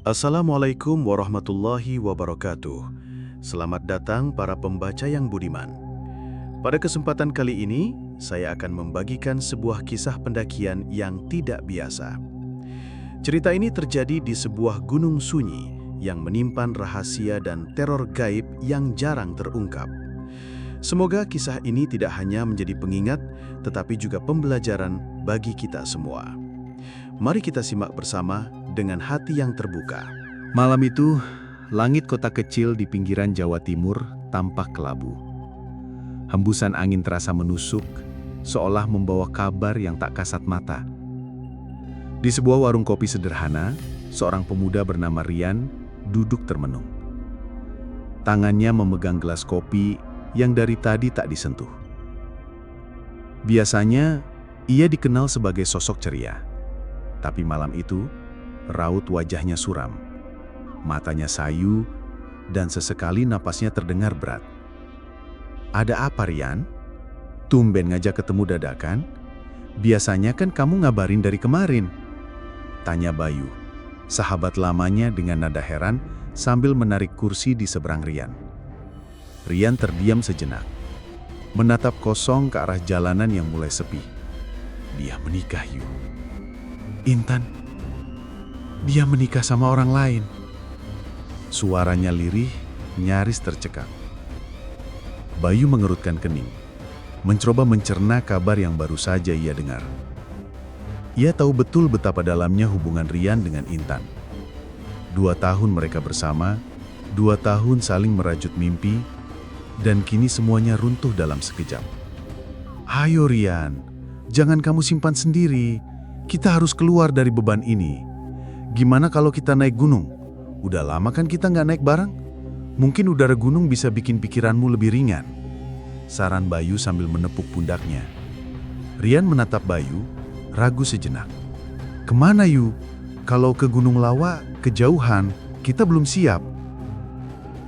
Assalamualaikum warahmatullahi wabarakatuh. Selamat datang para pembaca yang budiman. Pada kesempatan kali ini, saya akan membagikan sebuah kisah pendakian yang tidak biasa. Cerita ini terjadi di sebuah gunung sunyi yang menyimpan rahasia dan teror gaib yang jarang terungkap. Semoga kisah ini tidak hanya menjadi pengingat, tetapi juga pembelajaran bagi kita semua. Mari kita simak bersama dengan hati yang terbuka. Malam itu, langit kota kecil di pinggiran Jawa Timur tampak kelabu. Hembusan angin terasa menusuk, seolah membawa kabar yang tak kasat mata. Di sebuah warung kopi sederhana, seorang pemuda bernama Rian duduk termenung. Tangannya memegang gelas kopi yang dari tadi tak disentuh. Biasanya, ia dikenal sebagai sosok ceria. Tapi malam itu, raut wajahnya suram. Matanya sayu, dan sesekali napasnya terdengar berat. "Ada apa, Rian? Tumben ngajak ketemu dadakan? Biasanya kan kamu ngabarin dari kemarin," tanya Bayu, sahabat lamanya dengan nada heran sambil menarik kursi di seberang Rian. Rian terdiam sejenak, menatap kosong ke arah jalanan yang mulai sepi. Dia menikah, Yu. "Intan, dia menikah sama orang lain." Suaranya lirih, nyaris tercekak. Bayu mengerutkan kening, mencoba mencerna kabar yang baru saja ia dengar. Ia tahu betul betapa dalamnya hubungan Rian dengan Intan. 2 tahun mereka bersama, 2 tahun saling merajut mimpi, dan kini semuanya runtuh dalam sekejap. "Ayo Rian, jangan kamu simpan sendiri. Kita harus keluar dari beban ini. Gimana kalau kita naik gunung? Udah lama kan kita nggak naik bareng? Mungkin udara gunung bisa bikin pikiranmu lebih ringan," saran Bayu sambil menepuk pundaknya. Rian menatap Bayu, ragu sejenak. "Kemana Yu? Kalau ke Gunung Lawa, kejauhan, kita belum siap.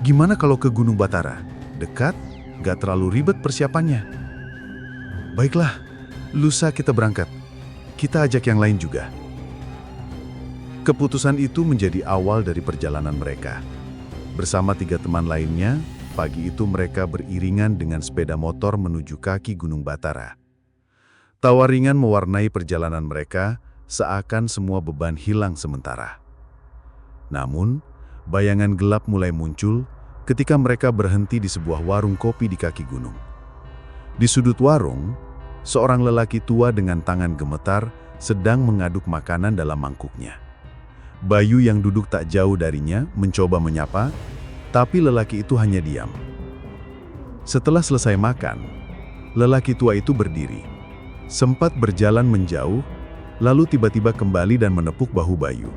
Gimana kalau ke Gunung Batara? Dekat, nggak terlalu ribet persiapannya." "Baiklah, lusa kita berangkat. Kita ajak yang lain juga." Keputusan itu menjadi awal dari perjalanan mereka. Bersama 3 teman lainnya, pagi itu mereka beriringan dengan sepeda motor menuju kaki Gunung Batara. Tawa ringan mewarnai perjalanan mereka, seakan semua beban hilang sementara. Namun, bayangan gelap mulai muncul ketika mereka berhenti di sebuah warung kopi di kaki gunung. Di sudut warung, seorang lelaki tua dengan tangan gemetar sedang mengaduk makanan dalam mangkuknya. Bayu yang duduk tak jauh darinya mencoba menyapa, tapi lelaki itu hanya diam. Setelah selesai makan, lelaki tua itu berdiri, sempat berjalan menjauh, lalu tiba-tiba kembali dan menepuk bahu Bayu.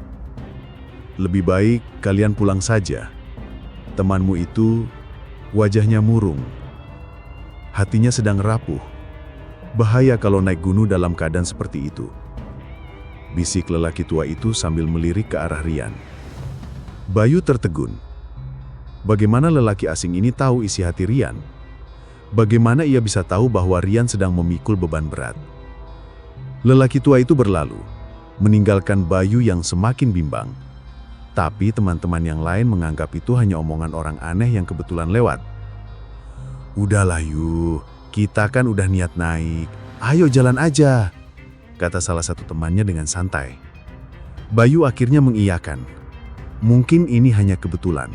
"Lebih baik kalian pulang saja. Temanmu itu wajahnya murung, hatinya sedang rapuh. Bahaya kalau naik gunung dalam keadaan seperti itu," bisik lelaki tua itu sambil melirik ke arah Rian. Bayu tertegun. Bagaimana lelaki asing ini tahu isi hati Rian? Bagaimana ia bisa tahu bahwa Rian sedang memikul beban berat? Lelaki tua itu berlalu, meninggalkan Bayu yang semakin bimbang. Tapi teman-teman yang lain menganggap itu hanya omongan orang aneh yang kebetulan lewat. "Udahlah Yu, kita kan udah niat naik. Ayo jalan aja," kata salah satu temannya dengan santai. Bayu akhirnya mengiyakan. Mungkin ini hanya kebetulan.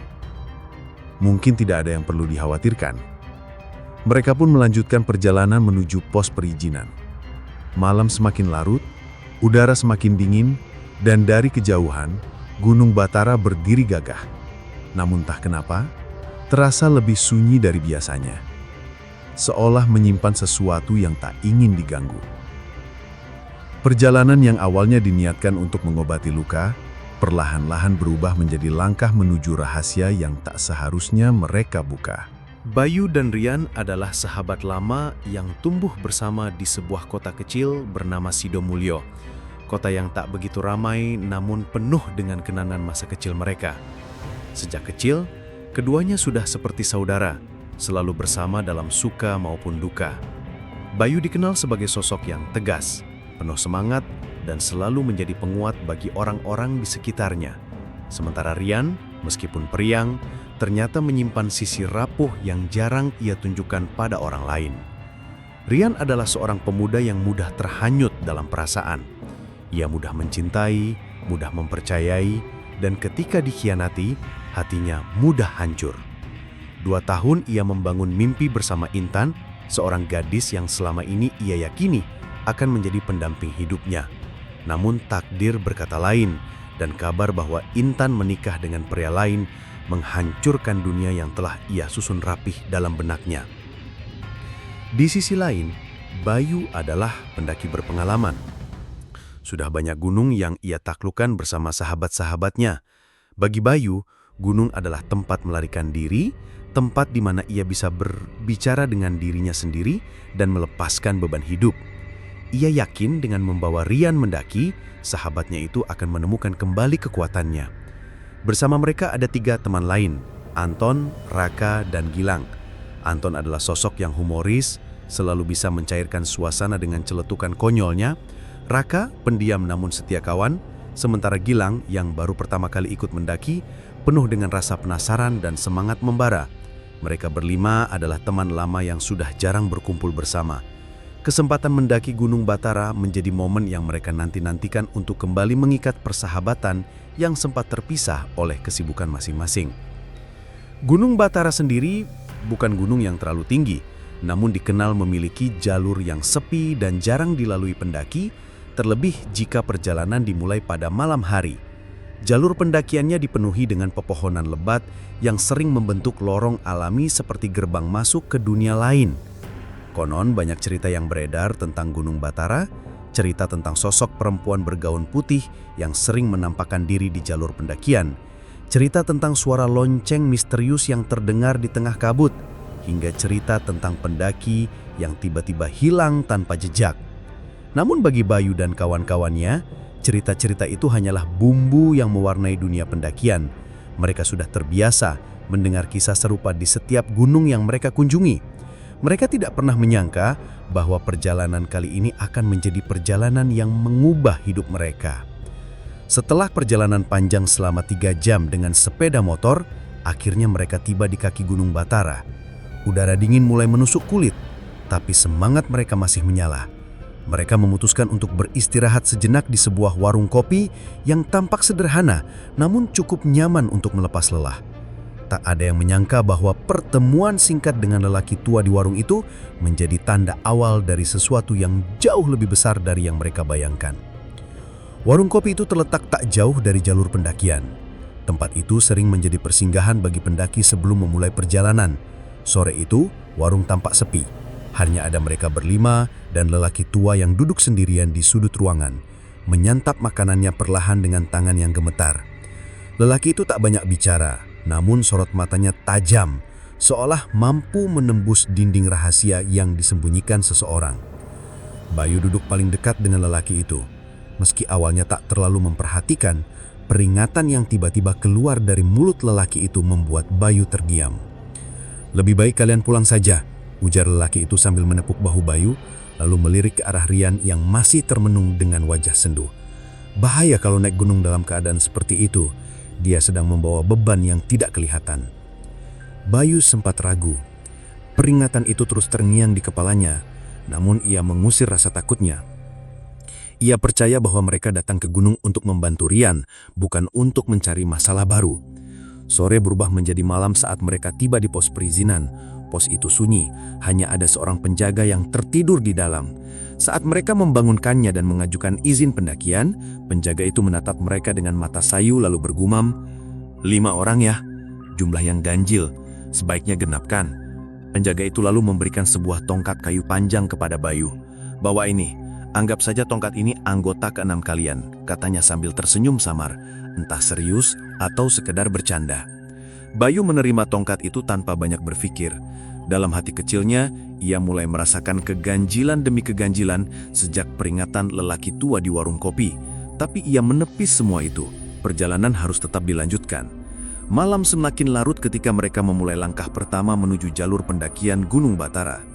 Mungkin tidak ada yang perlu dikhawatirkan. Mereka pun melanjutkan perjalanan menuju pos perizinan. Malam semakin larut, udara semakin dingin, dan dari kejauhan, Gunung Batara berdiri gagah. Namun entah kenapa, terasa lebih sunyi dari biasanya. Seolah menyimpan sesuatu yang tak ingin diganggu. Perjalanan yang awalnya diniatkan untuk mengobati luka, perlahan-lahan berubah menjadi langkah menuju rahasia yang tak seharusnya mereka buka. Bayu dan Rian adalah sahabat lama yang tumbuh bersama di sebuah kota kecil bernama Sidomulyo. Kota yang tak begitu ramai namun penuh dengan kenangan masa kecil mereka. Sejak kecil, keduanya sudah seperti saudara, selalu bersama dalam suka maupun duka. Bayu dikenal sebagai sosok yang tegas, penuh semangat, dan selalu menjadi penguat bagi orang-orang di sekitarnya. Sementara Rian, meskipun periang, ternyata menyimpan sisi rapuh yang jarang ia tunjukkan pada orang lain. Rian adalah seorang pemuda yang mudah terhanyut dalam perasaan. Ia mudah mencintai, mudah mempercayai, dan ketika dikhianati, hatinya mudah hancur. 2 tahun ia membangun mimpi bersama Intan, seorang gadis yang selama ini ia yakini akan menjadi pendamping hidupnya. Namun takdir berkata lain, dan kabar bahwa Intan menikah dengan pria lain menghancurkan dunia yang telah ia susun rapih dalam benaknya. Di sisi lain, Bayu adalah pendaki berpengalaman. Sudah banyak gunung yang ia taklukkan bersama sahabat-sahabatnya. Bagi Bayu, gunung adalah tempat melarikan diri, tempat di mana ia bisa berbicara dengan dirinya sendiri dan melepaskan beban hidup. Ia yakin dengan membawa Rian mendaki, sahabatnya itu akan menemukan kembali kekuatannya. Bersama mereka ada 3 teman lain, Anton, Raka, dan Gilang. Anton adalah sosok yang humoris, selalu bisa mencairkan suasana dengan celetukan konyolnya. Raka, pendiam namun setia kawan, sementara Gilang yang baru pertama kali ikut mendaki, penuh dengan rasa penasaran dan semangat membara. Mereka berlima adalah teman lama yang sudah jarang berkumpul bersama. Kesempatan mendaki Gunung Batara menjadi momen yang mereka nanti-nantikan untuk kembali mengikat persahabatan yang sempat terpisah oleh kesibukan masing-masing. Gunung Batara sendiri bukan gunung yang terlalu tinggi, namun dikenal memiliki jalur yang sepi dan jarang dilalui pendaki, terlebih jika perjalanan dimulai pada malam hari. Jalur pendakiannya dipenuhi dengan pepohonan lebat yang sering membentuk lorong alami seperti gerbang masuk ke dunia lain. Konon banyak cerita yang beredar tentang Gunung Batara, cerita tentang sosok perempuan bergaun putih yang sering menampakkan diri di jalur pendakian, cerita tentang suara lonceng misterius yang terdengar di tengah kabut, hingga cerita tentang pendaki yang tiba-tiba hilang tanpa jejak. Namun bagi Bayu dan kawan-kawannya, cerita-cerita itu hanyalah bumbu yang mewarnai dunia pendakian. Mereka sudah terbiasa mendengar kisah serupa di setiap gunung yang mereka kunjungi. Mereka tidak pernah menyangka bahwa perjalanan kali ini akan menjadi perjalanan yang mengubah hidup mereka. Setelah perjalanan panjang selama 3 jam dengan sepeda motor, akhirnya mereka tiba di kaki Gunung Batara. Udara dingin mulai menusuk kulit, tapi semangat mereka masih menyala. Mereka memutuskan untuk beristirahat sejenak di sebuah warung kopi yang tampak sederhana, namun cukup nyaman untuk melepas lelah. Tak ada yang menyangka bahwa pertemuan singkat dengan lelaki tua di warung itu menjadi tanda awal dari sesuatu yang jauh lebih besar dari yang mereka bayangkan. Warung kopi itu terletak tak jauh dari jalur pendakian. Tempat itu sering menjadi persinggahan bagi pendaki sebelum memulai perjalanan. Sore itu, warung tampak sepi. Hanya ada mereka berlima dan lelaki tua yang duduk sendirian di sudut ruangan, menyantap makanannya perlahan dengan tangan yang gemetar. Lelaki itu tak banyak bicara, namun sorot matanya tajam, seolah mampu menembus dinding rahasia yang disembunyikan seseorang. Bayu duduk paling dekat dengan lelaki itu. Meski awalnya tak terlalu memperhatikan, peringatan yang tiba-tiba keluar dari mulut lelaki itu membuat Bayu terdiam. "Lebih baik kalian pulang saja," ujar lelaki itu sambil menepuk bahu Bayu, lalu melirik ke arah Rian yang masih termenung dengan wajah sendu. Bahaya kalau naik gunung dalam keadaan seperti itu. Dia sedang membawa beban yang tidak kelihatan. Bayu sempat ragu. Peringatan itu terus terngiang di kepalanya, namun ia mengusir rasa takutnya. Ia percaya bahwa mereka datang ke gunung untuk membantu Rian, bukan untuk mencari masalah baru. Sore berubah menjadi malam saat mereka tiba di pos perizinan. Pos itu sunyi, hanya ada seorang penjaga yang tertidur di dalam. Saat mereka membangunkannya dan mengajukan izin pendakian, penjaga itu menatap mereka dengan mata sayu lalu bergumam, "5 orang ya, jumlah yang ganjil, sebaiknya genapkan." Penjaga itu lalu memberikan sebuah tongkat kayu panjang kepada Bayu. "Bawa ini, anggap saja tongkat ini anggota ke-6 kalian," katanya sambil tersenyum samar, entah serius atau sekedar bercanda. Bayu menerima tongkat itu tanpa banyak berpikir. Dalam hati kecilnya, ia mulai merasakan keganjilan demi keganjilan sejak peringatan lelaki tua di warung kopi. Tapi ia menepis semua itu. Perjalanan harus tetap dilanjutkan. Malam semakin larut ketika mereka memulai langkah pertama menuju jalur pendakian Gunung Batara.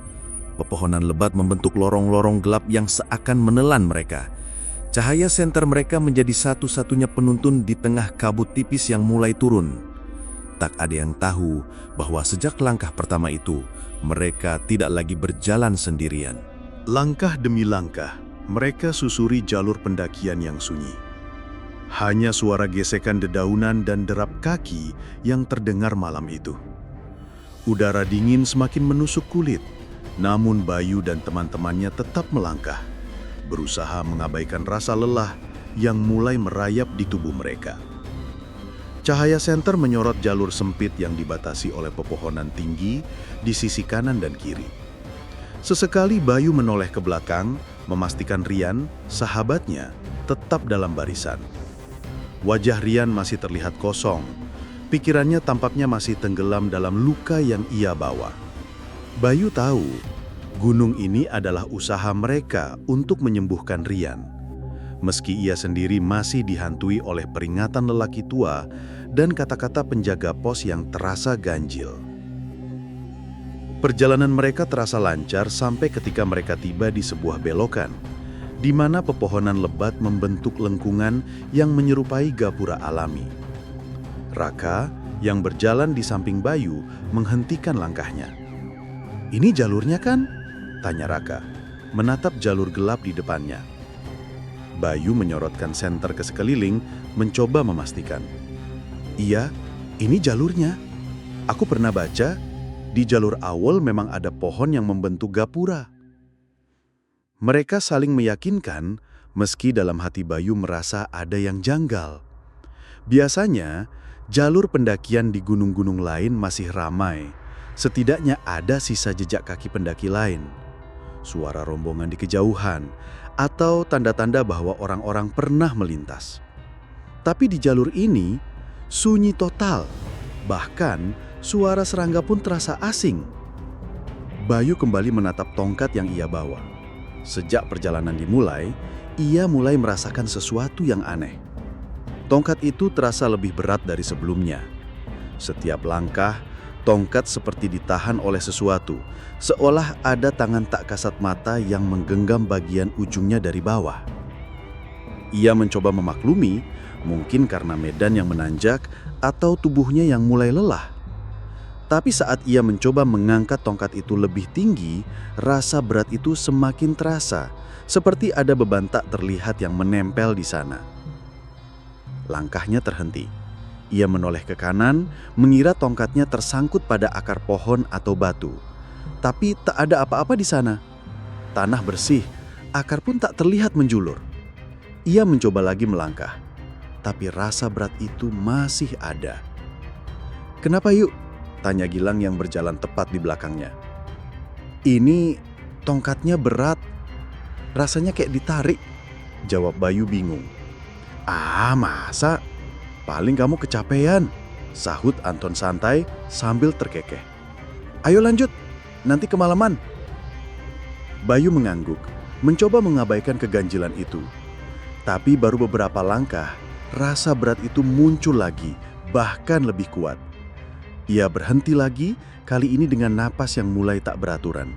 Pepohonan lebat membentuk lorong-lorong gelap yang seakan menelan mereka. Cahaya senter mereka menjadi satu-satunya penuntun di tengah kabut tipis yang mulai turun. Tak ada yang tahu bahwa sejak langkah pertama itu, mereka tidak lagi berjalan sendirian. Langkah demi langkah, mereka susuri jalur pendakian yang sunyi. Hanya suara gesekan dedaunan dan derap kaki yang terdengar malam itu. Udara dingin semakin menusuk kulit, namun Bayu dan teman-temannya tetap melangkah, berusaha mengabaikan rasa lelah yang mulai merayap di tubuh mereka. Cahaya senter menyorot jalur sempit yang dibatasi oleh pepohonan tinggi di sisi kanan dan kiri. Sesekali Bayu menoleh ke belakang, memastikan Rian, sahabatnya, tetap dalam barisan. Wajah Rian masih terlihat kosong. Pikirannya tampaknya masih tenggelam dalam luka yang ia bawa. Bayu tahu, gunung ini adalah usaha mereka untuk menyembuhkan Rian. Meski ia sendiri masih dihantui oleh peringatan lelaki tua dan kata-kata penjaga pos yang terasa ganjil. Perjalanan mereka terasa lancar sampai ketika mereka tiba di sebuah belokan, di mana pepohonan lebat membentuk lengkungan yang menyerupai gapura alami. Raka, yang berjalan di samping Bayu, menghentikan langkahnya. "Ini jalurnya kan?" tanya Raka, menatap jalur gelap di depannya. Bayu menyorotkan senter ke sekeliling, mencoba memastikan. "Iya, ini jalurnya. Aku pernah baca, di jalur awal memang ada pohon yang membentuk gapura." Mereka saling meyakinkan, meski dalam hati Bayu merasa ada yang janggal. Biasanya, jalur pendakian di gunung-gunung lain masih ramai. Setidaknya ada sisa jejak kaki pendaki lain, suara rombongan di kejauhan, atau tanda-tanda bahwa orang-orang pernah melintas. Tapi di jalur ini, sunyi total. Bahkan, suara serangga pun terasa asing. Bayu kembali menatap tongkat yang ia bawa. Sejak perjalanan dimulai, ia mulai merasakan sesuatu yang aneh. Tongkat itu terasa lebih berat dari sebelumnya. Setiap langkah, tongkat seperti ditahan oleh sesuatu, seolah ada tangan tak kasat mata yang menggenggam bagian ujungnya dari bawah. Ia mencoba memaklumi, mungkin karena medan yang menanjak atau tubuhnya yang mulai lelah. Tapi saat ia mencoba mengangkat tongkat itu lebih tinggi, rasa berat itu semakin terasa, seperti ada beban tak terlihat yang menempel di sana. Langkahnya terhenti. Ia menoleh ke kanan, mengira tongkatnya tersangkut pada akar pohon atau batu. Tapi tak ada apa-apa di sana. Tanah bersih, akar pun tak terlihat menjulur. Ia mencoba lagi melangkah, tapi rasa berat itu masih ada. "Kenapa yuk?" tanya Gilang yang berjalan tepat di belakangnya. "Ini tongkatnya berat, rasanya kayak ditarik," jawab Bayu bingung. "Ah, masa? Paling kamu kecapean," sahut Anton santai sambil terkekeh. "Ayo lanjut, nanti kemalaman." Bayu mengangguk, mencoba mengabaikan keganjilan itu. Tapi baru beberapa langkah, rasa berat itu muncul lagi, bahkan lebih kuat. Ia berhenti lagi, kali ini dengan napas yang mulai tak beraturan.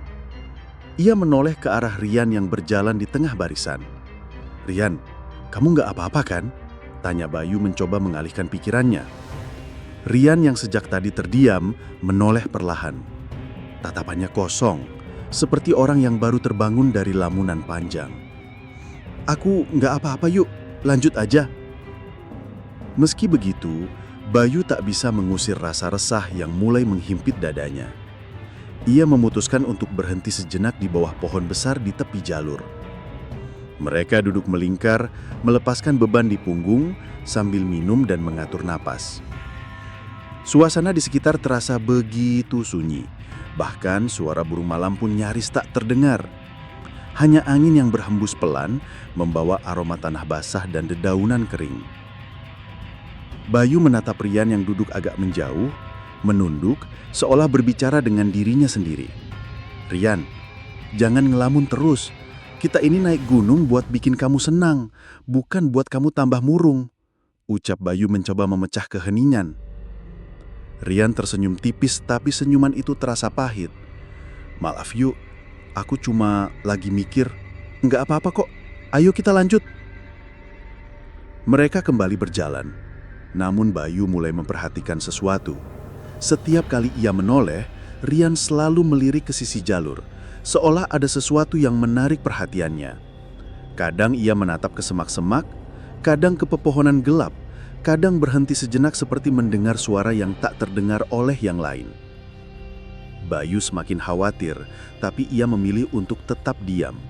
Ia menoleh ke arah Rian yang berjalan di tengah barisan. "Rian, kamu nggak apa-apa kan?" tanya Bayu mencoba mengalihkan pikirannya. Rian yang sejak tadi terdiam menoleh perlahan. Tatapannya kosong, seperti orang yang baru terbangun dari lamunan panjang. "Aku nggak apa-apa yuk, lanjut aja." Meski begitu, Bayu tak bisa mengusir rasa resah yang mulai menghimpit dadanya. Ia memutuskan untuk berhenti sejenak di bawah pohon besar di tepi jalur. Mereka duduk melingkar, melepaskan beban di punggung sambil minum dan mengatur napas. Suasana di sekitar terasa begitu sunyi, bahkan suara burung malam pun nyaris tak terdengar. Hanya angin yang berhembus pelan membawa aroma tanah basah dan dedaunan kering. Bayu menatap Rian yang duduk agak menjauh, menunduk, seolah berbicara dengan dirinya sendiri. "Rian, jangan ngelamun terus. Kita ini naik gunung buat bikin kamu senang, bukan buat kamu tambah murung," ucap Bayu mencoba memecah keheningan. Rian tersenyum tipis, tapi senyuman itu terasa pahit. "Maaf yuk, aku cuma lagi mikir." "Nggak apa-apa kok, ayo kita lanjut." Mereka kembali berjalan, namun Bayu mulai memperhatikan sesuatu. Setiap kali ia menoleh, Rian selalu melirik ke sisi jalur, seolah ada sesuatu yang menarik perhatiannya. Kadang ia menatap ke semak-semak, kadang ke pepohonan gelap, kadang berhenti sejenak seperti mendengar suara yang tak terdengar oleh yang lain. Bayu semakin khawatir, tapi ia memilih untuk tetap diam.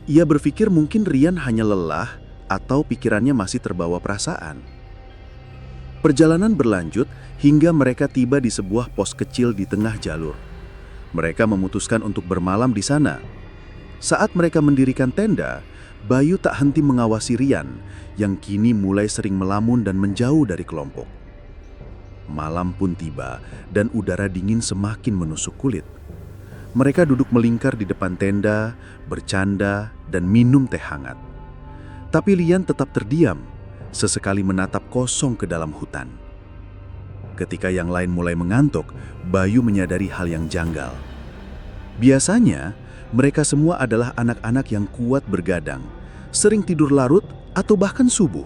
Ia berpikir mungkin Rian hanya lelah atau pikirannya masih terbawa perasaan. Perjalanan berlanjut hingga mereka tiba di sebuah pos kecil di tengah jalur. Mereka memutuskan untuk bermalam di sana. Saat mereka mendirikan tenda, Bayu tak henti mengawasi Rian yang kini mulai sering melamun dan menjauh dari kelompok. Malam pun tiba dan udara dingin semakin menusuk kulit. Mereka duduk melingkar di depan tenda, bercanda, dan minum teh hangat. Tapi Rian tetap terdiam, sesekali menatap kosong ke dalam hutan. Ketika yang lain mulai mengantuk, Bayu menyadari hal yang janggal. Biasanya, mereka semua adalah anak-anak yang kuat bergadang, sering tidur larut atau bahkan subuh.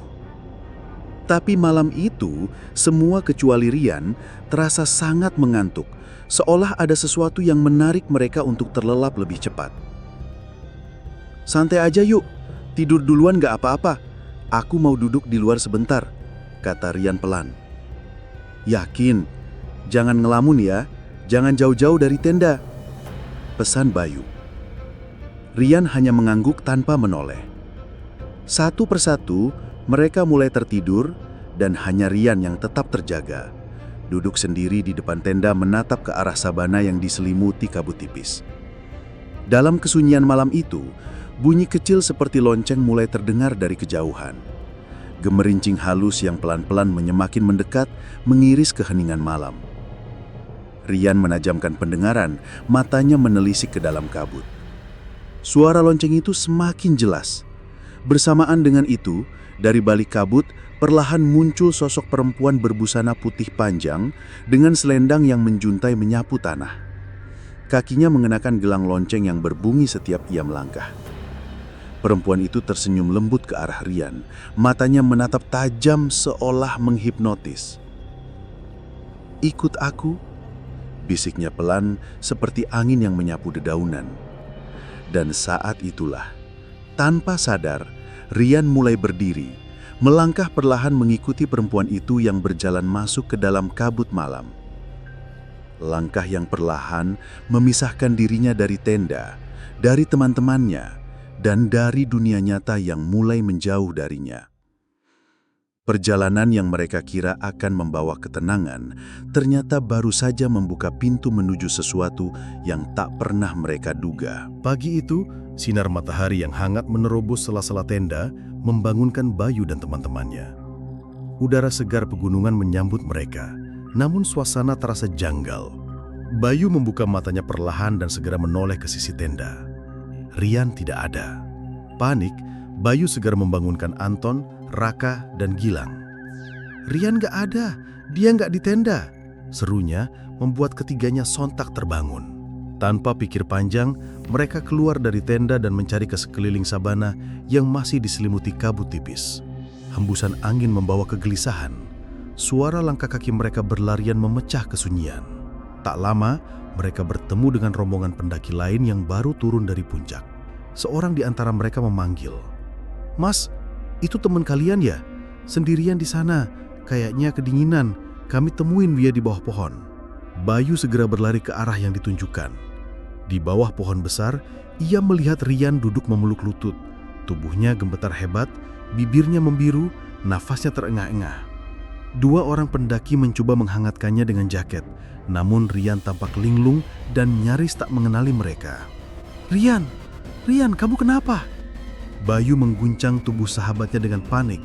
Tapi malam itu, semua kecuali Rian terasa sangat mengantuk, seolah ada sesuatu yang menarik mereka untuk terlelap lebih cepat. "Santai aja yuk, tidur duluan gak apa-apa. Aku mau duduk di luar sebentar," kata Rian pelan. "Yakin, jangan ngelamun ya, jangan jauh-jauh dari tenda," pesan Bayu. Rian hanya mengangguk tanpa menoleh. Satu persatu, mereka mulai tertidur dan hanya Rian yang tetap terjaga. Duduk sendiri di depan tenda menatap ke arah sabana yang diselimuti kabut tipis. Dalam kesunyian malam itu, bunyi kecil seperti lonceng mulai terdengar dari kejauhan. Gemerincing halus yang pelan-pelan menyemakin mendekat, mengiris keheningan malam. Rian menajamkan pendengaran, matanya menelisik ke dalam kabut. Suara lonceng itu semakin jelas. Bersamaan dengan itu, dari balik kabut, perlahan muncul sosok perempuan berbusana putih panjang dengan selendang yang menjuntai menyapu tanah. Kakinya mengenakan gelang lonceng yang berbunyi setiap ia melangkah. Perempuan itu tersenyum lembut ke arah Rian, matanya menatap tajam seolah menghipnotis. "Ikut aku," bisiknya pelan seperti angin yang menyapu dedaunan. Dan saat itulah, tanpa sadar, Rian mulai berdiri, melangkah perlahan mengikuti perempuan itu yang berjalan masuk ke dalam kabut malam. Langkah yang perlahan memisahkan dirinya dari tenda, dari teman-temannya, dan dari dunia nyata yang mulai menjauh darinya. Perjalanan yang mereka kira akan membawa ketenangan, ternyata baru saja membuka pintu menuju sesuatu yang tak pernah mereka duga. Pagi itu, sinar matahari yang hangat menerobos sela-sela tenda membangunkan Bayu dan teman-temannya. Udara segar pegunungan menyambut mereka, namun suasana terasa janggal. Bayu membuka matanya perlahan dan segera menoleh ke sisi tenda. Rian tidak ada. Panik, Bayu segera membangunkan Anton, Raka, dan Gilang. "Rian gak ada, dia gak di tenda," serunya membuat ketiganya sontak terbangun. Tanpa pikir panjang, mereka keluar dari tenda dan mencari ke sekeliling sabana yang masih diselimuti kabut tipis. Hembusan angin membawa kegelisahan. Suara langkah kaki mereka berlarian memecah kesunyian. Tak lama, mereka bertemu dengan rombongan pendaki lain yang baru turun dari puncak. Seorang di antara mereka memanggil, "Mas, itu teman kalian ya? Sendirian di sana, kayaknya kedinginan. Kami temuin dia di bawah pohon." Bayu segera berlari ke arah yang ditunjukkan. Di bawah pohon besar, ia melihat Rian duduk memeluk lutut. Tubuhnya gemetar hebat, bibirnya membiru, nafasnya terengah-engah. Dua orang pendaki mencoba menghangatkannya dengan jaket, namun Rian tampak linglung dan nyaris tak mengenali mereka. Rian, kamu kenapa?" Bayu mengguncang tubuh sahabatnya dengan panik.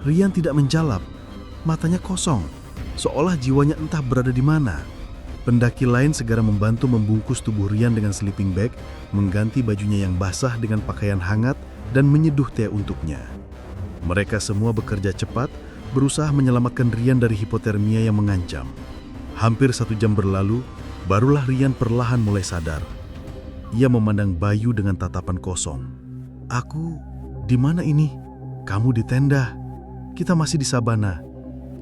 Rian tidak menjawab, matanya kosong, seolah jiwanya entah berada di mana. Pendaki lain segera membantu membungkus tubuh Rian dengan sleeping bag, mengganti bajunya yang basah dengan pakaian hangat, dan menyeduh teh untuknya. Mereka semua bekerja cepat, berusaha menyelamatkan Rian dari hipotermia yang mengancam. Hampir 1 jam berlalu, barulah Rian perlahan mulai sadar. Ia memandang Bayu dengan tatapan kosong. "Aku, di mana ini?" "Kamu di tenda." Kita masih di sabana.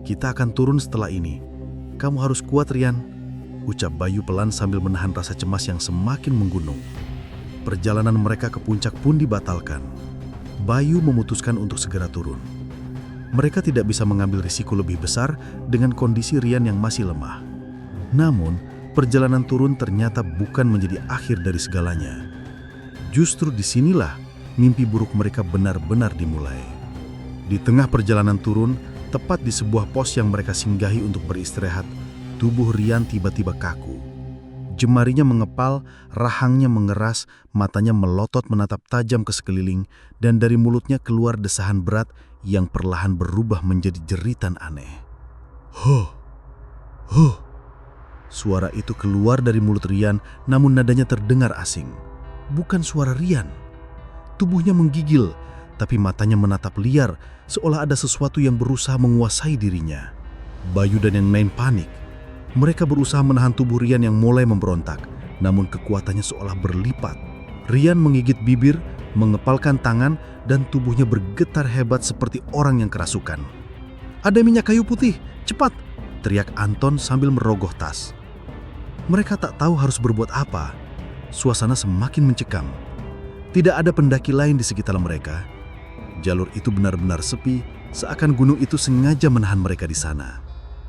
Kita akan turun setelah ini. Kamu harus kuat, Rian, ucap Bayu pelan sambil menahan rasa cemas yang semakin menggunung. Perjalanan mereka ke puncak pun dibatalkan. Bayu memutuskan untuk segera turun. Mereka tidak bisa mengambil risiko lebih besar dengan kondisi Rian yang masih lemah. Namun, perjalanan turun ternyata bukan menjadi akhir dari segalanya. Justru disinilah mimpi buruk mereka benar-benar dimulai. Di tengah perjalanan turun, tepat di sebuah pos yang mereka singgahi untuk beristirahat, tubuh Rian tiba-tiba kaku. Jemarinya mengepal, rahangnya mengeras, matanya melotot menatap tajam ke sekeliling, dan dari mulutnya keluar desahan berat yang perlahan berubah menjadi jeritan aneh. Huh, huh. Suara itu keluar dari mulut Rian, namun nadanya terdengar asing. Bukan suara Rian. Tubuhnya menggigil, tapi matanya menatap liar, seolah ada sesuatu yang berusaha menguasai dirinya. Bayu dan yang lain panik. Mereka berusaha menahan tubuh Rian yang mulai memberontak, namun kekuatannya seolah berlipat. Rian menggigit bibir, mengepalkan tangan, dan tubuhnya bergetar hebat seperti orang yang kerasukan. "Ada minyak kayu putih, cepat!" teriak Anton sambil merogoh tas. Mereka tak tahu harus berbuat apa. Suasana semakin mencekam. Tidak ada pendaki lain di sekitar mereka. Jalur itu benar-benar sepi, seakan gunung itu sengaja menahan mereka di sana.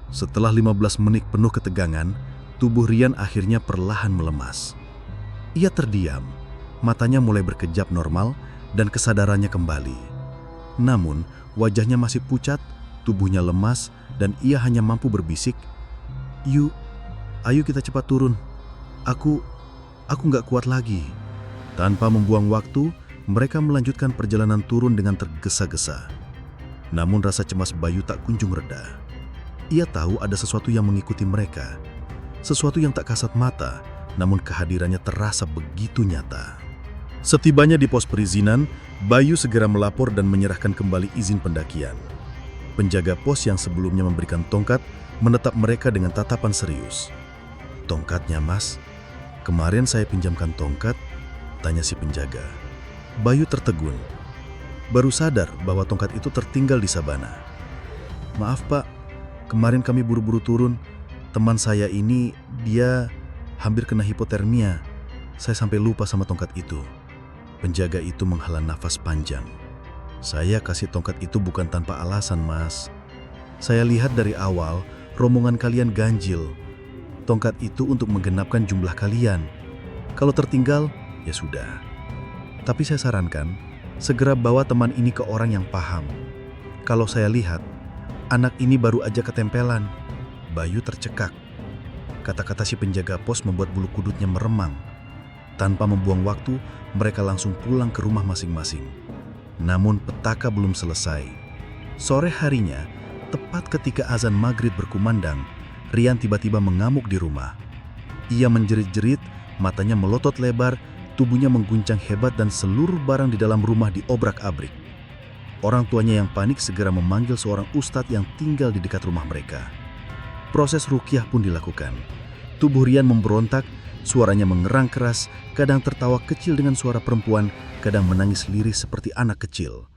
Setelah 15 menit penuh ketegangan, tubuh Rian akhirnya perlahan melemas. Ia terdiam, matanya mulai berkejap normal dan kesadarannya kembali. Namun, wajahnya masih pucat, tubuhnya lemas, dan ia hanya mampu berbisik, Ayo kita cepat turun. Aku nggak kuat lagi." Tanpa membuang waktu, mereka melanjutkan perjalanan turun dengan tergesa-gesa. Namun rasa cemas Bayu tak kunjung reda. Ia tahu ada sesuatu yang mengikuti mereka. Sesuatu yang tak kasat mata, namun kehadirannya terasa begitu nyata. Setibanya di pos perizinan, Bayu segera melapor dan menyerahkan kembali izin pendakian. Penjaga pos yang sebelumnya memberikan tongkat menatap mereka dengan tatapan serius. "Tongkatnya, Mas? Kemarin saya pinjamkan tongkat," tanya si penjaga. Bayu tertegun. Baru sadar bahwa tongkat itu tertinggal di sabana. "Maaf, Pak. Kemarin kami buru-buru turun. Teman saya ini, dia hampir kena hipotermia. Saya sampai lupa sama tongkat itu." Penjaga itu menghela nafas panjang. "Saya kasih tongkat itu bukan tanpa alasan, Mas. Saya lihat dari awal, rombongan kalian ganjil. Tongkat itu untuk menggenapkan jumlah kalian. Kalau tertinggal, ya sudah. Tapi saya sarankan, segera bawa teman ini ke orang yang paham. Kalau saya lihat, anak ini baru aja ketempelan." Bayu tercekak. Kata-kata si penjaga pos membuat bulu kudutnya meremang. Tanpa membuang waktu, mereka langsung pulang ke rumah masing-masing. Namun petaka belum selesai. Sore harinya, tepat ketika azan maghrib berkumandang, Rian tiba-tiba mengamuk di rumah. Ia menjerit-jerit, matanya melotot lebar, tubuhnya mengguncang hebat dan seluruh barang di dalam rumah diobrak-abrik. Orang tuanya yang panik segera memanggil seorang ustadz yang tinggal di dekat rumah mereka. Proses ruqyah pun dilakukan. Tubuh Rian memberontak, suaranya mengerang keras, kadang tertawa kecil dengan suara perempuan, kadang menangis lirih seperti anak kecil.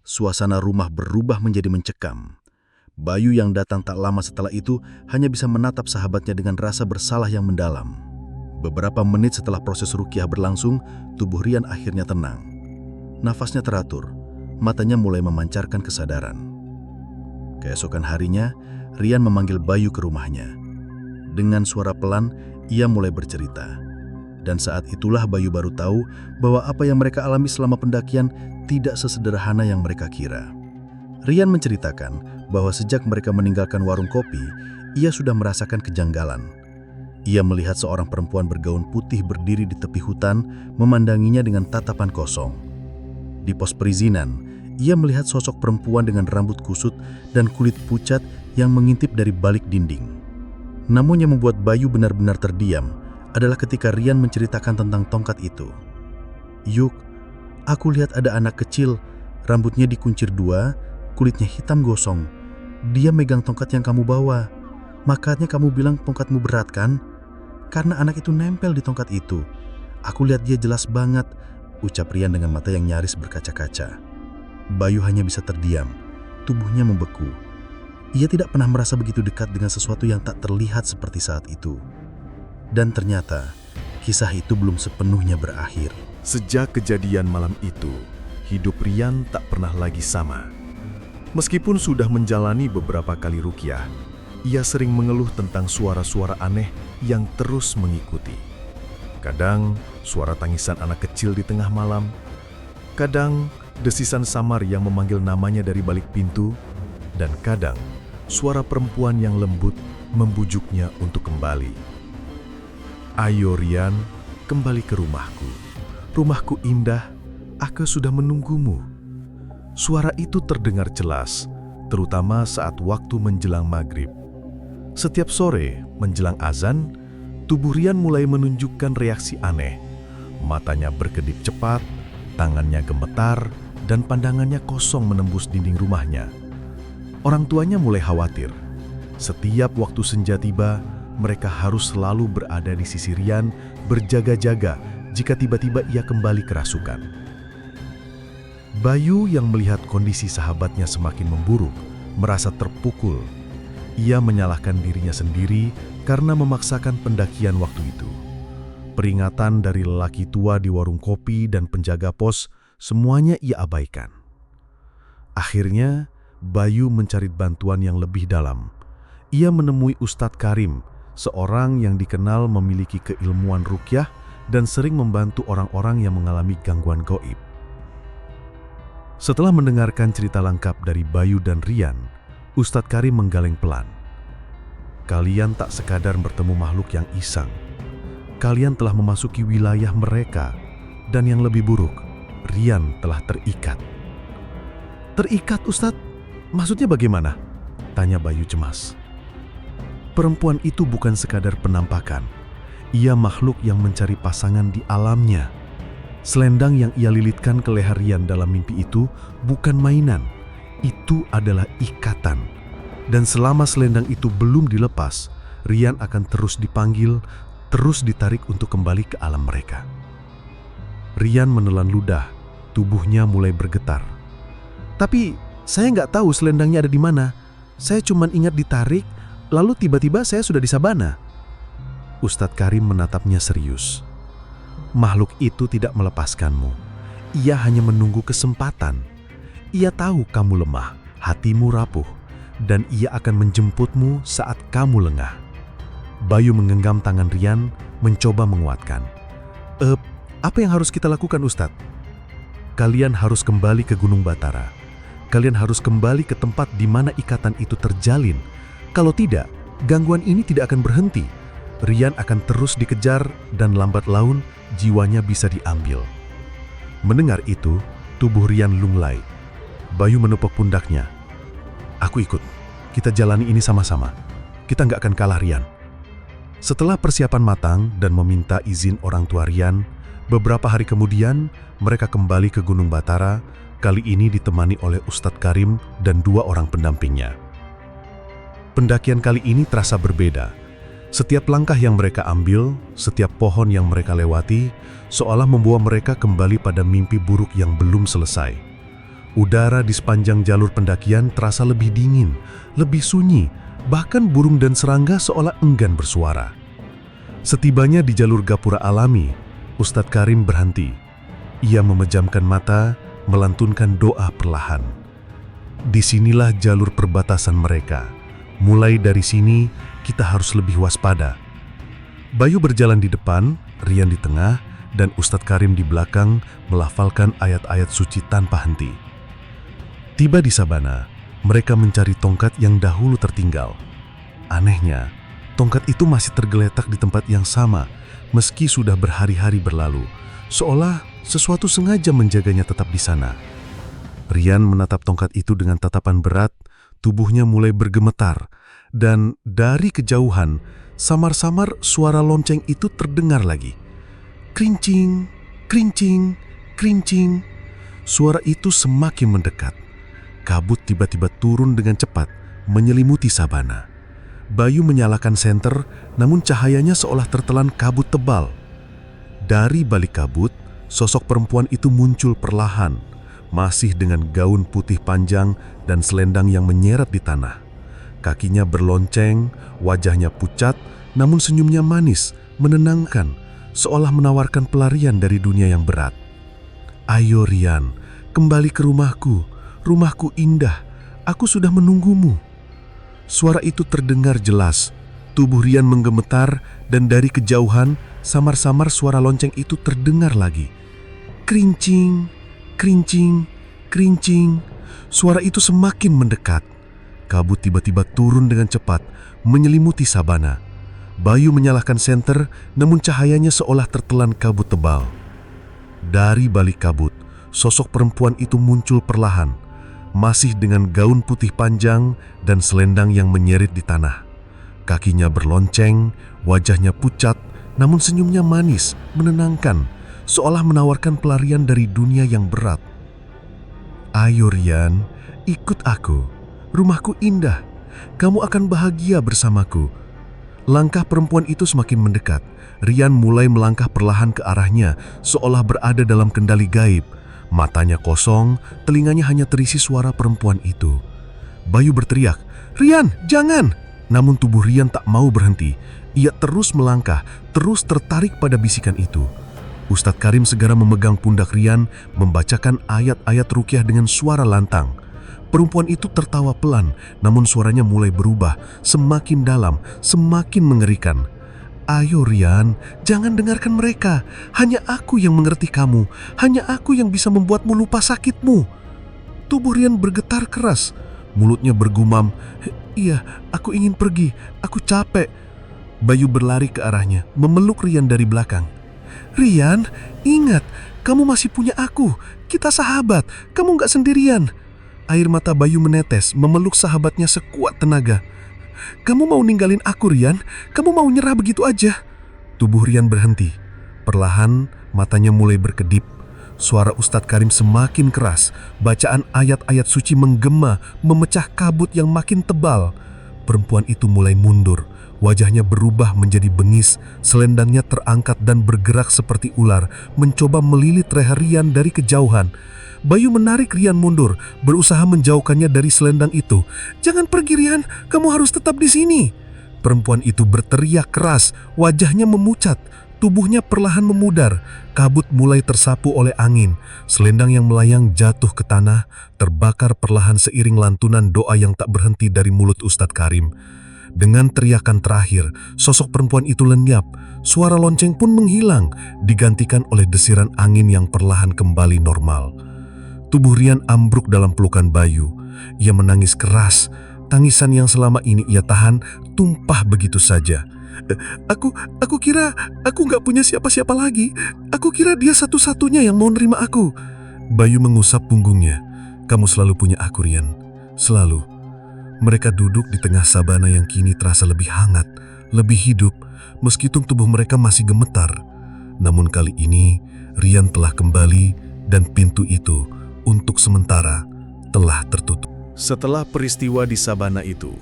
Suasana rumah berubah menjadi mencekam. Bayu yang datang tak lama setelah itu hanya bisa menatap sahabatnya dengan rasa bersalah yang mendalam. Beberapa menit setelah proses ruqyah berlangsung, tubuh Rian akhirnya tenang. Nafasnya teratur, matanya mulai memancarkan kesadaran. Keesokan harinya, Rian memanggil Bayu ke rumahnya. Dengan suara pelan, ia mulai bercerita. Dan saat itulah Bayu baru tahu bahwa apa yang mereka alami selama pendakian tidak sesederhana yang mereka kira. Rian menceritakan bahwa sejak mereka meninggalkan warung kopi, ia sudah merasakan kejanggalan. Ia melihat seorang perempuan bergaun putih berdiri di tepi hutan, memandanginya dengan tatapan kosong. Di pos perizinan, ia melihat sosok perempuan dengan rambut kusut dan kulit pucat yang mengintip dari balik dinding. Namun yang membuat Bayu benar-benar terdiam adalah ketika Rian menceritakan tentang tongkat itu. "Yuk, aku lihat ada anak kecil, rambutnya dikuncir dua, kulitnya hitam gosong. Dia megang tongkat yang kamu bawa. Makanya kamu bilang tongkatmu berat kan? Karena anak itu nempel di tongkat itu. Aku lihat dia jelas banget," ucap Rian dengan mata yang nyaris berkaca-kaca. Bayu hanya bisa terdiam. tubuhnya membeku. Ia tidak pernah merasa begitu dekat dengan sesuatu yang tak terlihat seperti saat itu. Dan ternyata, kisah itu belum sepenuhnya berakhir. Sejak kejadian malam itu, hidup Rian tak pernah lagi sama. Meskipun sudah menjalani beberapa kali ruqyah, ia sering mengeluh tentang suara-suara aneh yang terus mengikuti. Kadang suara tangisan anak kecil di tengah malam, kadang desisan samar yang memanggil namanya dari balik pintu, dan kadang suara perempuan yang lembut membujuknya untuk kembali. "Ayo Rian, kembali ke rumahku. Rumahku indah, aku sudah menunggumu." Suara itu terdengar jelas, terutama saat waktu menjelang maghrib. Setiap sore menjelang azan, tubuh Rian mulai menunjukkan reaksi aneh. Matanya berkedip cepat, tangannya gemetar, dan pandangannya kosong menembus dinding rumahnya. Orang tuanya mulai khawatir. Setiap waktu senja tiba, mereka harus selalu berada di sisi Rian, berjaga-jaga jika tiba-tiba ia kembali kerasukan. Bayu yang melihat kondisi sahabatnya semakin memburuk, merasa terpukul. Ia menyalahkan dirinya sendiri karena memaksakan pendakian waktu itu. Peringatan dari lelaki tua di warung kopi dan penjaga pos, semuanya ia abaikan. Akhirnya, Bayu mencari bantuan yang lebih dalam. Ia menemui Ustadz Karim, seorang yang dikenal memiliki keilmuan ruqyah dan sering membantu orang-orang yang mengalami gangguan gaib. Setelah mendengarkan cerita lengkap dari Bayu dan Rian, Ustadz Karim menggaleng pelan. "Kalian tak sekadar bertemu makhluk yang iseng. Kalian telah memasuki wilayah mereka, dan yang lebih buruk, Rian telah terikat." "Terikat, Ustadz? Maksudnya bagaimana?" tanya Bayu cemas. "Perempuan itu bukan sekadar penampakan. Ia makhluk yang mencari pasangan di alamnya. Selendang yang ia lilitkan ke leher Rian dalam mimpi itu bukan mainan. Itu adalah ikatan. Dan selama selendang itu belum dilepas, Rian akan terus dipanggil, terus ditarik untuk kembali ke alam mereka." Rian menelan ludah, tubuhnya mulai bergetar. "Tapi saya nggak tahu selendangnya ada di mana. Saya cuma ingat ditarik, lalu tiba-tiba saya sudah di sabana." Ustadz Karim menatapnya serius. "Makhluk itu tidak melepaskanmu. Ia hanya menunggu kesempatan. Ia tahu kamu lemah, hatimu rapuh, dan ia akan menjemputmu saat kamu lengah." Bayu menggenggam tangan Rian, mencoba menguatkan. Apa yang harus kita lakukan, Ustadz?" "Kalian harus kembali ke Gunung Batara. Kalian harus kembali ke tempat di mana ikatan itu terjalin. Kalau tidak, gangguan ini tidak akan berhenti. Rian akan terus dikejar dan lambat laun jiwanya bisa diambil." Mendengar itu, tubuh Rian lunglai. Bayu menepuk pundaknya. "Aku ikut. Kita jalani ini sama-sama. Kita nggak akan kalah, Rian." Setelah persiapan matang dan meminta izin orang tua Rian, beberapa hari kemudian mereka kembali ke Gunung Batara, kali ini ditemani oleh Ustadz Karim dan 2 orang pendampingnya. Pendakian kali ini terasa berbeda. Setiap langkah yang mereka ambil, setiap pohon yang mereka lewati, seolah membawa mereka kembali pada mimpi buruk yang belum selesai. Udara di sepanjang jalur pendakian terasa lebih dingin, lebih sunyi, bahkan burung dan serangga seolah enggan bersuara. Setibanya di jalur gapura alami, Ustadz Karim berhenti. Ia memejamkan mata, melantunkan doa perlahan. Disinilah jalur perbatasan mereka. Mulai dari sini, kita harus lebih waspada. Bayu berjalan di depan, Rian di tengah, dan Ustadz Karim di belakang melafalkan ayat-ayat suci tanpa henti. Tiba di sabana, mereka mencari tongkat yang dahulu tertinggal. Anehnya, tongkat itu masih tergeletak di tempat yang sama, meski sudah berhari-hari berlalu, seolah sesuatu sengaja menjaganya tetap di sana. Rian menatap tongkat itu dengan tatapan berat, tubuhnya mulai bergemetar, dan dari kejauhan, samar-samar suara lonceng itu terdengar lagi. Krincing, krincing, krincing. Suara itu semakin mendekat. Kabut tiba-tiba turun dengan cepat, menyelimuti sabana. Bayu menyalakan senter, namun cahayanya seolah tertelan kabut tebal. Dari balik kabut, sosok perempuan itu muncul perlahan, masih dengan gaun putih panjang dan selendang yang menyeret di tanah. Kakinya berlonceng, wajahnya pucat, namun senyumnya manis, menenangkan, seolah menawarkan pelarian dari dunia yang berat. "Ayo Rian, kembali ke rumahku. Rumahku indah. Aku sudah menunggumu." Suara itu terdengar jelas. Tubuh Rian menggemetar dan dari kejauhan, samar-samar suara lonceng itu terdengar lagi. Kerincing, kerincing, kerincing. Suara itu semakin mendekat. Kabut tiba-tiba turun dengan cepat, menyelimuti sabana. Bayu menyalakan senter, namun cahayanya seolah tertelan kabut tebal. Dari balik kabut, sosok perempuan itu muncul perlahan, masih dengan gaun putih panjang dan selendang yang menyeret di tanah. Kakinya berlonceng, wajahnya pucat, namun senyumnya manis, menenangkan, seolah menawarkan pelarian dari dunia yang berat. "Ayo Rian, ikut aku. Rumahku indah. Kamu akan bahagia bersamaku." Langkah perempuan itu semakin mendekat. Rian mulai melangkah perlahan ke arahnya, seolah berada dalam kendali gaib. Matanya kosong, telinganya hanya terisi suara perempuan itu. Bayu berteriak, "Rian, jangan!" Namun tubuh Rian tak mau berhenti. Ia terus melangkah, terus tertarik pada bisikan itu. Ustadz Karim segera memegang pundak Rian, membacakan ayat-ayat ruqyah dengan suara lantang. Perempuan itu tertawa pelan, namun suaranya mulai berubah, semakin dalam, semakin mengerikan. "Ayo Rian, jangan dengarkan mereka. Hanya aku yang mengerti kamu. Hanya aku yang bisa membuatmu lupa sakitmu." Tubuh Rian bergetar keras. Mulutnya bergumam, "Iya, aku ingin pergi. Aku capek." Bayu berlari ke arahnya, memeluk Rian dari belakang. "Rian, ingat, kamu masih punya aku. Kita sahabat, kamu gak sendirian." Air mata Bayu menetes, memeluk sahabatnya sekuat tenaga. "Kamu mau ninggalin aku, Rian? Kamu mau nyerah begitu aja?" Tubuh Rian berhenti. Perlahan, matanya mulai berkedip. Suara Ustadz Karim semakin keras. Bacaan ayat-ayat suci menggema, memecah kabut yang makin tebal. Perempuan itu mulai mundur. Wajahnya berubah menjadi bengis. Selendangnya terangkat dan bergerak seperti ular, mencoba melilit leher Rian dari kejauhan. Bayu menarik Rian mundur, berusaha menjauhkannya dari selendang itu. "Jangan pergi Rian, kamu harus tetap di sini." Perempuan itu berteriak keras, wajahnya memucat. Tubuhnya perlahan memudar, kabut mulai tersapu oleh angin. Selendang yang melayang jatuh ke tanah, terbakar perlahan seiring lantunan doa yang tak berhenti dari mulut Ustadz Karim. Dengan teriakan terakhir, sosok perempuan itu lenyap. Suara lonceng pun menghilang, digantikan oleh desiran angin yang perlahan kembali normal. Tubuh Rian ambruk dalam pelukan Bayu. Ia menangis keras. Tangisan yang selama ini ia tahan tumpah begitu saja. Aku kira aku gak punya siapa-siapa lagi. Aku kira dia satu-satunya yang mau nerima aku." Bayu mengusap punggungnya. "Kamu selalu punya aku, Rian. Selalu." Mereka duduk di tengah sabana yang kini terasa lebih hangat, lebih hidup, meskipun tubuh mereka masih gemetar. Namun kali ini, Rian telah kembali dan pintu itu, untuk sementara, telah tertutup. Setelah peristiwa di sabana itu,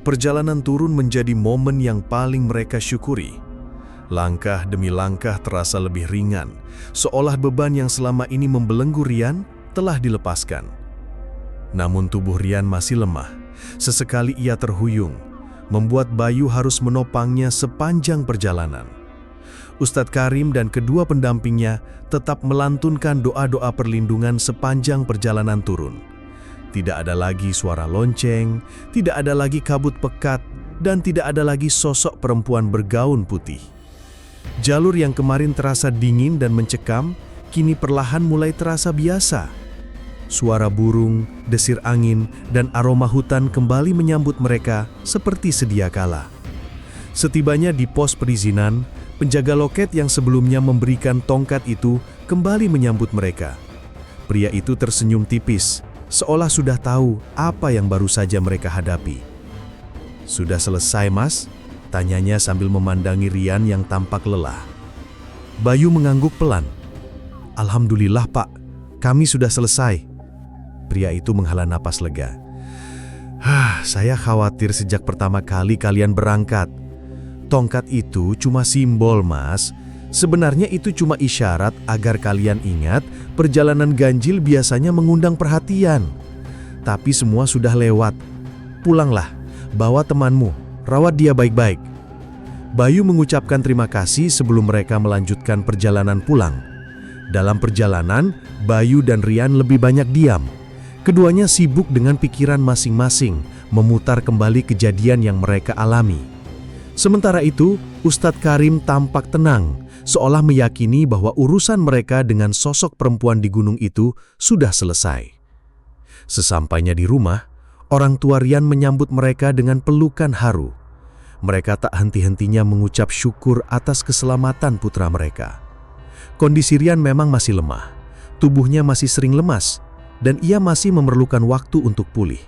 perjalanan turun menjadi momen yang paling mereka syukuri. Langkah demi langkah terasa lebih ringan, seolah beban yang selama ini membelenggu Rian telah dilepaskan. Namun tubuh Rian masih lemah. Sesekali ia terhuyung, membuat Bayu harus menopangnya sepanjang perjalanan. Ustadz Karim dan kedua pendampingnya tetap melantunkan doa-doa perlindungan sepanjang perjalanan turun. Tidak ada lagi suara lonceng, tidak ada lagi kabut pekat, dan tidak ada lagi sosok perempuan bergaun putih. Jalur yang kemarin terasa dingin dan mencekam, kini perlahan mulai terasa biasa. Suara burung, desir angin, dan aroma hutan kembali menyambut mereka seperti sedia kala. Setibanya di pos perizinan, penjaga loket yang sebelumnya memberikan tongkat itu kembali menyambut mereka. Pria itu tersenyum tipis, seolah sudah tahu apa yang baru saja mereka hadapi. "Sudah selesai, Mas?" tanyanya sambil memandangi Rian yang tampak lelah. Bayu mengangguk pelan. "Alhamdulillah, Pak. Kami sudah selesai." Pria itu menghela napas lega. Saya khawatir sejak pertama kali kalian berangkat. Tongkat itu cuma simbol, Mas. Sebenarnya itu cuma isyarat agar kalian ingat perjalanan ganjil biasanya mengundang perhatian. Tapi semua sudah lewat. Pulanglah, bawa temanmu, rawat dia baik-baik. Bayu mengucapkan terima kasih sebelum mereka melanjutkan perjalanan pulang. Dalam perjalanan, Bayu dan Rian lebih banyak diam. Keduanya sibuk dengan pikiran masing-masing, memutar kembali kejadian yang mereka alami. Sementara itu, Ustadz Karim tampak tenang, seolah meyakini bahwa urusan mereka dengan sosok perempuan di gunung itu sudah selesai. Sesampainya di rumah, orang tua Rian menyambut mereka dengan pelukan haru. Mereka tak henti-hentinya mengucap syukur atas keselamatan putra mereka. Kondisi Rian memang masih lemah, tubuhnya masih sering lemas, dan ia masih memerlukan waktu untuk pulih.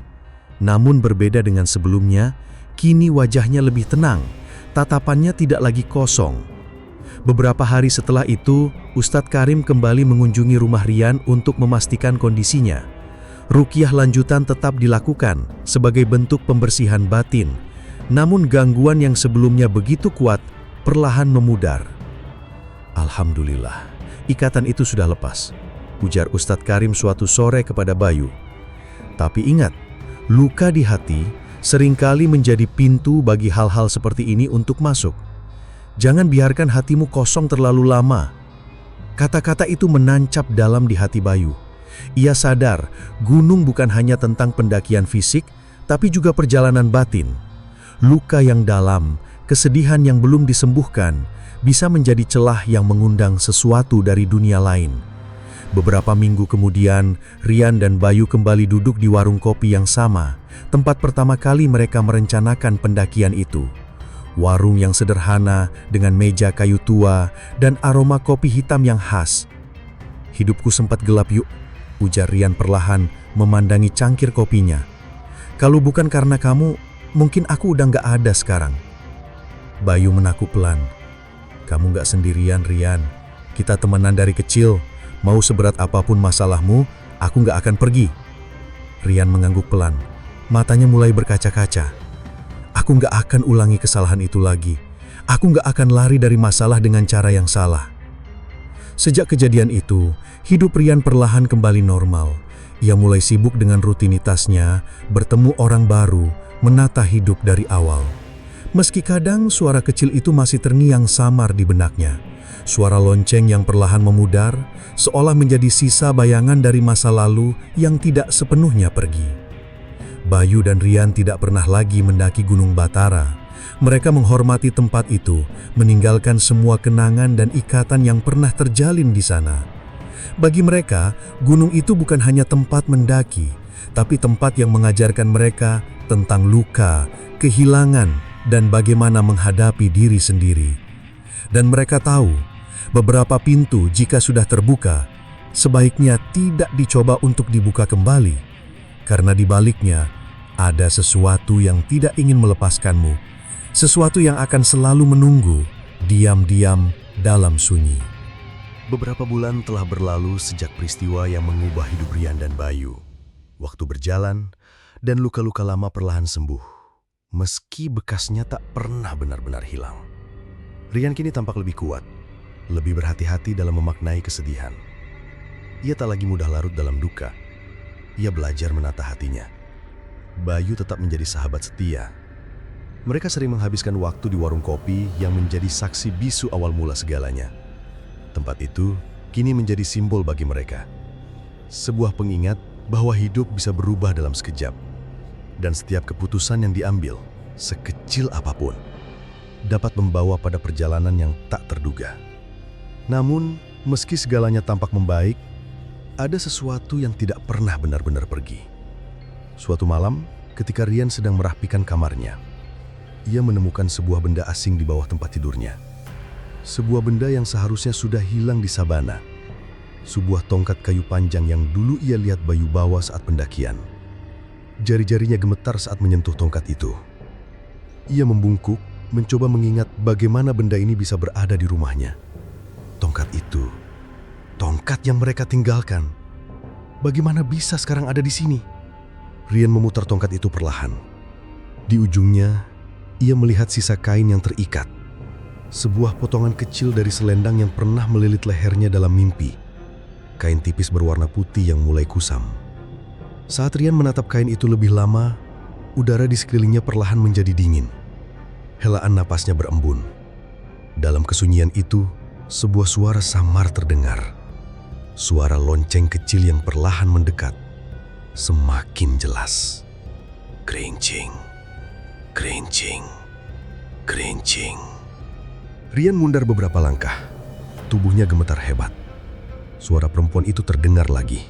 Namun berbeda dengan sebelumnya, kini wajahnya lebih tenang, tatapannya tidak lagi kosong. Beberapa hari setelah itu, Ustadz Karim kembali mengunjungi rumah Rian untuk memastikan kondisinya. Ruqyah lanjutan tetap dilakukan sebagai bentuk pembersihan batin, namun gangguan yang sebelumnya begitu kuat perlahan memudar. Alhamdulillah, ikatan itu sudah lepas, ujar Ustadz Karim suatu sore kepada Bayu. Tapi ingat, luka di hati seringkali menjadi pintu bagi hal-hal seperti ini untuk masuk. Jangan biarkan hatimu kosong terlalu lama. Kata-kata itu menancap dalam di hati Bayu. Ia sadar gunung bukan hanya tentang pendakian fisik, tapi juga perjalanan batin. Luka yang dalam, kesedihan yang belum disembuhkan, bisa menjadi celah yang mengundang sesuatu dari dunia lain. Beberapa minggu kemudian, Rian dan Bayu kembali duduk di warung kopi yang sama, tempat pertama kali mereka merencanakan pendakian itu. Warung yang sederhana dengan meja kayu tua dan aroma kopi hitam yang khas. Hidupku sempat gelap yuk, ujar Rian perlahan memandangi cangkir kopinya. Kalau bukan karena kamu, mungkin aku udah nggak ada sekarang. Bayu menakuk pelan. Kamu nggak sendirian, Rian. Kita temenan dari kecil. Mau seberat apapun masalahmu, aku nggak akan pergi. Rian mengangguk pelan. Matanya mulai berkaca-kaca. Aku nggak akan ulangi kesalahan itu lagi. Aku nggak akan lari dari masalah dengan cara yang salah. Sejak kejadian itu, hidup Rian perlahan kembali normal. Ia mulai sibuk dengan rutinitasnya, bertemu orang baru, menata hidup dari awal. Meski kadang suara kecil itu masih terngiang samar di benaknya. Suara lonceng yang perlahan memudar, seolah menjadi sisa bayangan dari masa lalu yang tidak sepenuhnya pergi. Bayu dan Rian tidak pernah lagi mendaki Gunung Batara. Mereka menghormati tempat itu, meninggalkan semua kenangan dan ikatan yang pernah terjalin di sana. Bagi mereka, gunung itu bukan hanya tempat mendaki, tapi tempat yang mengajarkan mereka tentang luka, kehilangan, dan bagaimana menghadapi diri sendiri. Dan mereka tahu, beberapa pintu jika sudah terbuka, sebaiknya tidak dicoba untuk dibuka kembali, karena di baliknya ada sesuatu yang tidak ingin melepaskanmu. Sesuatu yang akan selalu menunggu, diam-diam dalam sunyi. Beberapa bulan telah berlalu sejak peristiwa yang mengubah hidup Rian dan Bayu. Waktu berjalan, dan luka-luka lama perlahan sembuh, meski bekasnya tak pernah benar-benar hilang. Rian kini tampak lebih kuat, lebih berhati-hati dalam memaknai kesedihan. Ia tak lagi mudah larut dalam duka. Ia belajar menata hatinya. Bayu tetap menjadi sahabat setia. Mereka sering menghabiskan waktu di warung kopi yang menjadi saksi bisu awal mula segalanya. Tempat itu kini menjadi simbol bagi mereka. Sebuah pengingat bahwa hidup bisa berubah dalam sekejap. Dan setiap keputusan yang diambil, sekecil apapun, dapat membawa pada perjalanan yang tak terduga. Namun, meski segalanya tampak membaik, ada sesuatu yang tidak pernah benar-benar pergi. Suatu malam, ketika Rian sedang merapikan kamarnya, ia menemukan sebuah benda asing di bawah tempat tidurnya. Sebuah benda yang seharusnya sudah hilang di sabana. Sebuah tongkat kayu panjang yang dulu ia lihat Bayu bawa saat pendakian. Jari-jarinya gemetar saat menyentuh tongkat itu. Ia membungkuk, mencoba mengingat bagaimana benda ini bisa berada di rumahnya. Tongkat itu, tongkat yang mereka tinggalkan. Bagaimana bisa sekarang ada di sini? Rian memutar tongkat itu perlahan. Di ujungnya, ia melihat sisa kain yang terikat. Sebuah potongan kecil dari selendang yang pernah melilit lehernya dalam mimpi. Kain tipis berwarna putih yang mulai kusam. Saat Rian menatap kain itu lebih lama, udara di sekelilingnya perlahan menjadi dingin. Helaan napasnya berembun. Dalam kesunyian itu, sebuah suara samar terdengar. Suara lonceng kecil yang perlahan mendekat. Semakin jelas. Kerincing, kerincing, kerincing. Rian mundar beberapa langkah. Tubuhnya gemetar hebat. Suara perempuan itu terdengar lagi.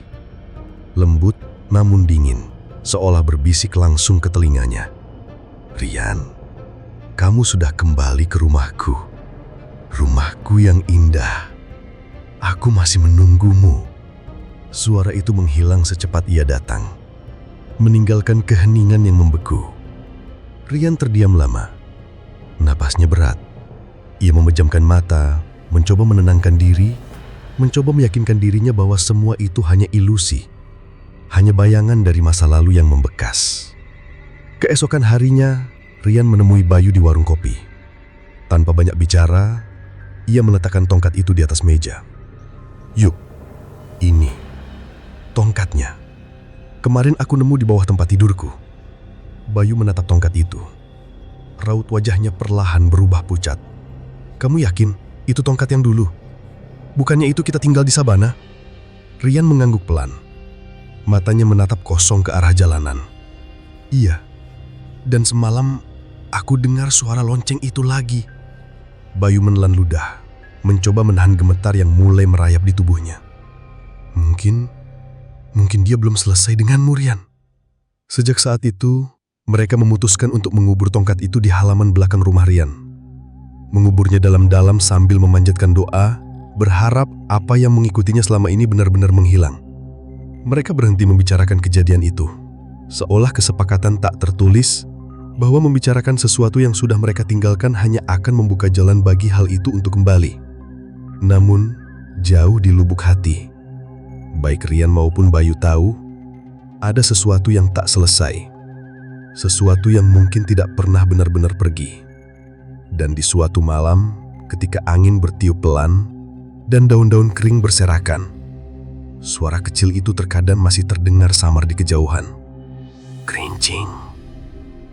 Lembut namun dingin, seolah berbisik langsung ke telinganya. Rian, kamu sudah kembali ke rumahku. Rumahku yang indah. Aku masih menunggumu. Suara itu menghilang secepat ia datang, meninggalkan keheningan yang membeku. Rian terdiam lama. Napasnya berat. Ia memejamkan mata, mencoba menenangkan diri, mencoba meyakinkan dirinya bahwa semua itu hanya ilusi, hanya bayangan dari masa lalu yang membekas. Keesokan harinya, Rian menemui Bayu di warung kopi. Tanpa banyak bicara, ia meletakkan tongkat itu di atas meja. Yuk, ini tongkatnya. Kemarin aku nemu di bawah tempat tidurku. Bayu menatap tongkat itu. Raut wajahnya perlahan berubah pucat. Kamu yakin itu tongkat yang dulu? Bukannya itu kita tinggal di sabana? Rian mengangguk pelan. Matanya menatap kosong ke arah jalanan. Iya, dan semalam aku dengar suara lonceng itu lagi. Bayu menelan ludah, mencoba menahan gemetar yang mulai merayap di tubuhnya. Mungkin dia belum selesai denganmu, Rian. Sejak saat itu, mereka memutuskan untuk mengubur tongkat itu di halaman belakang rumah Rian. Menguburnya dalam-dalam sambil memanjatkan doa, berharap apa yang mengikutinya selama ini benar-benar menghilang. Mereka berhenti membicarakan kejadian itu, seolah kesepakatan tak tertulis bahwa membicarakan sesuatu yang sudah mereka tinggalkan hanya akan membuka jalan bagi hal itu untuk kembali. Namun, jauh di lubuk hati, baik Rian maupun Bayu tahu, ada sesuatu yang tak selesai. Sesuatu yang mungkin tidak pernah benar-benar pergi. Dan di suatu malam, ketika angin bertiup pelan dan daun-daun kering berserakan, suara kecil itu terkadang masih terdengar samar di kejauhan. Kerincing,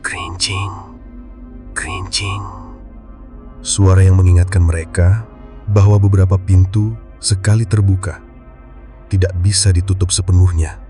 kerincing, kerincing. Suara yang mengingatkan mereka bahwa beberapa pintu sekali terbuka, tidak bisa ditutup sepenuhnya.